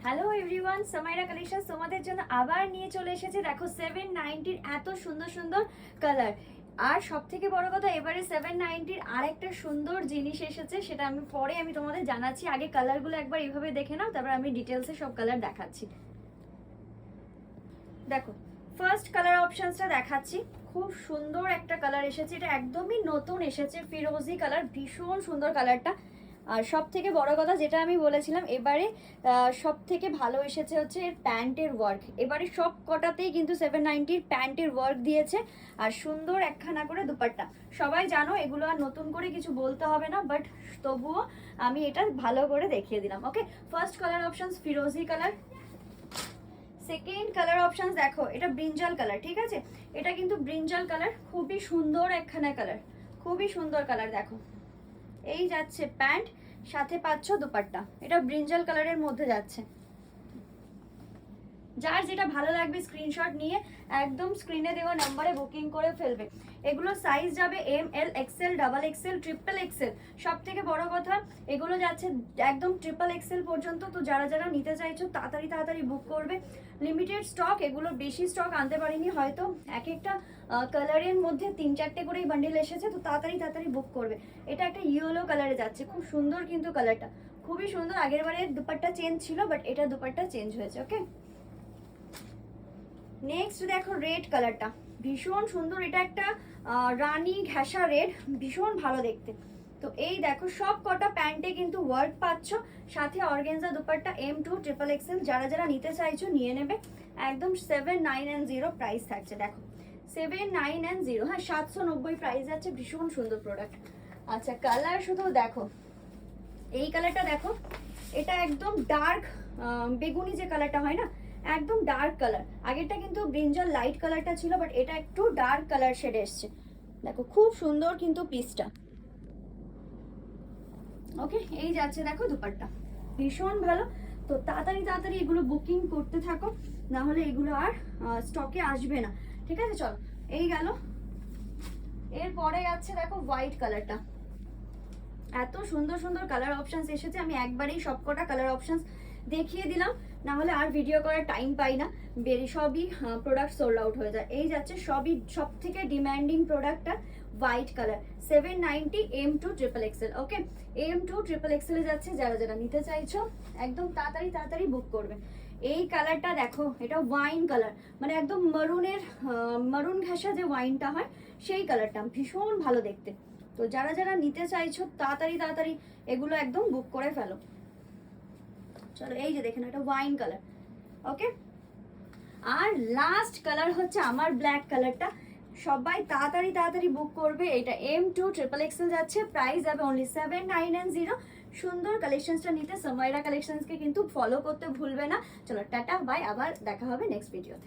Hello everyone, Samaira collection তোমাদের জন্য আবার নিয়ে চলে এসেছে। দেখো 790 এত সুন্দর সুন্দর কালার। আর সব থেকে বড় কথা, এবারে 790 আর একটা সুন্দর জিনিস এসেছে, সেটা আমি তোমাদের জানাচ্ছি। আগে কালারগুলো একবার এইভাবে দেখে নাও, তারপর আমি ডিটেলসে সব কালার দেখাচ্ছি। দেখো ফার্স্ট কালার অপশনসটা দেখাচ্ছি। খুব সুন্দর একটা কালার এসেছে, এটা একদমই নতুন এসেছে, ফিরোজি কালার, ভীষণ সুন্দর কালারটা। আর সব থেকে বড় কথা যেটা আমি বলেছিলাম, এবারে সব থেকে ভালো এসেছে হচ্ছে এর প্যান্টের ওয়ার্ক। এবারে সব কটাতেই কিন্তু 790 প্যান্টের ওয়ার্ক দিয়েছে, আর সুন্দর একখানা করে দুপাট্টা। সবাই জানো, এগুলো আর নতুন করে কিছু বলতে হবে না, বাট তবুও আমি এটা ভালো করে দেখিয়ে দিলাম। ওকে, ফার্স্ট কালার অপশনস ফিরোজি কালার। সেকেন্ড কালার অপশনস দেখো, এটা ব্রিঞ্জাল কালার, ঠিক আছে? এটা কিন্তু ব্রিঞ্জাল কালার, খুবই সুন্দর একখানা কালার, খুবই সুন্দর কালার। দেখো এই যাচ্ছে প্যান্ট, সাথে পাচ্ছ দুপাট্টা, এটা ব্রিঞ্জাল কালারের মধ্যে যাচ্ছে। যার যেটা ভালো লাগবে স্ক্রিনশট নিয়ে একদম স্ক্রিনে দেওয়া নাম্বারে বুকিং করে ফেলবে। এগুলো সাইজ যাবে M, L, XL, double XL, triple XL. সব থেকে বড় কথা, এগুলো যাচ্ছে একদম ট্রিপল এক্সেল পর্যন্ত। তো যারা যারা নিতে চাইছো তাড়াতাড়ি তাড়াতাড়ি বুক করবে। লিমিটেড স্টক, এগুলো বেশি স্টক আনতে পারিনি, হয়তো এক একটা কালারের মধ্যে 3-4টে করেই বান্ডিল এসেছে, তো তাড়াতাড়ি তাড়াতাড়ি বুক করবে। এটা একটা ইয়েলো কালারে যাচ্ছে, খুব সুন্দর কিন্তু কালারটা, খুবই সুন্দর। আগের বারে দুপাট্টা চেঞ্জ ছিল, বাট এটা দুপাট্টা চেঞ্জ হয়েছে। ওকে, নেক্সট দেখো রেড কালারটা, ভীষণ সুন্দর। এটা একটা রানী ঘেঁষা রেড, ভীষণ ভালো দেখতে। তো এই দেখো সব কটা প্যান্টে কিন্তু ওয়ার্ক পাচ্ছ, সাথে organza dupatta, M2 triple Excel. যারা যারা নিতে চাইছো নিয়ে নেবে। একদম 7990 প্রাইস থাকছে। দেখো 7990, হ্যাঁ 790 প্রাইস যাচ্ছে। ভীষণ সুন্দর প্রোডাক্ট। আচ্ছা কালার শুধু দেখো, এই কালারটা দেখো, এটা একদম ডার্ক বেগুনি যে কালারটা হয় না, একদম ডার্ক কালার। আগেরটা কিন্তু ব্রিঞ্জাল লাইট কালারটা ছিল, বাট এটা একটু ডার্ক কালার শেড এসছে। দেখো খুব সুন্দর কিন্তু পিসটা। ওকে, এই যাচ্ছে দেখো দুপাট্টা, ভীষণ ভালো। তো তাড়াতাড়ি তাড়াতাড়ি এগুলো বুকিং করতে থাকো, না হলে এগুলো আর স্টকে আসবে না। ঠিক আছে, চলো এই গেল। এরপরে যাচ্ছে দেখো হোয়াইট কালারটা। এত সুন্দর সুন্দর কালার অপশনস এসেছে, আমি একবারেই সবকটা কালার অপশনস দেখিয়ে দিলাম, না হলে আর ভিডিও করার টাইম পাই না। সবই প্রোডাক্ট সোল্ড আউট হয়ে যায়। এই যাচ্ছে সবই সব থেকে ডিমান্ডিং প্রোডাক্টটা, white colour, 790 M2 triple XL. Okay, M2 triple এক্সেলে যাচ্ছে। যারা যারা নিতে চাইছো একদম তাড়াতাড়ি তাড়াতাড়ি বুক করবে। এই কালারটা দেখো, এটা ওয়াইন কালার, মানে একদম মারুনের মারুন ঘেঁষা যে ওয়াইনটা হয় সেই কালারটা, ভীষণ ভালো দেখতে। তো যারা যারা নিতে চাইছো তাড়াতাড়ি তাড়াতাড়ি এগুলো একদম বুক করে ফেলো। চলো এই যে দেখেন, এটা ওয়াইন কালার। ওকে, আর লাস্ট কালার হচ্ছে আমার ব্ল্যাক কালারটা। সবাই তাড়াতাড়ি তাড়াতাড়ি বুক করবে। এটা M2 ট্রিপল এক্সেল যাচ্ছে, প্রাইস যাবে অনলি 7990। সুন্দর কালেকশনসটা নিতে সামাইরা কালেকশনসকে কিন্তু ফলো করতে ভুলবে না। চলো টাটা বাই, আবার দেখা হবে নেক্সট ভিডিওতে।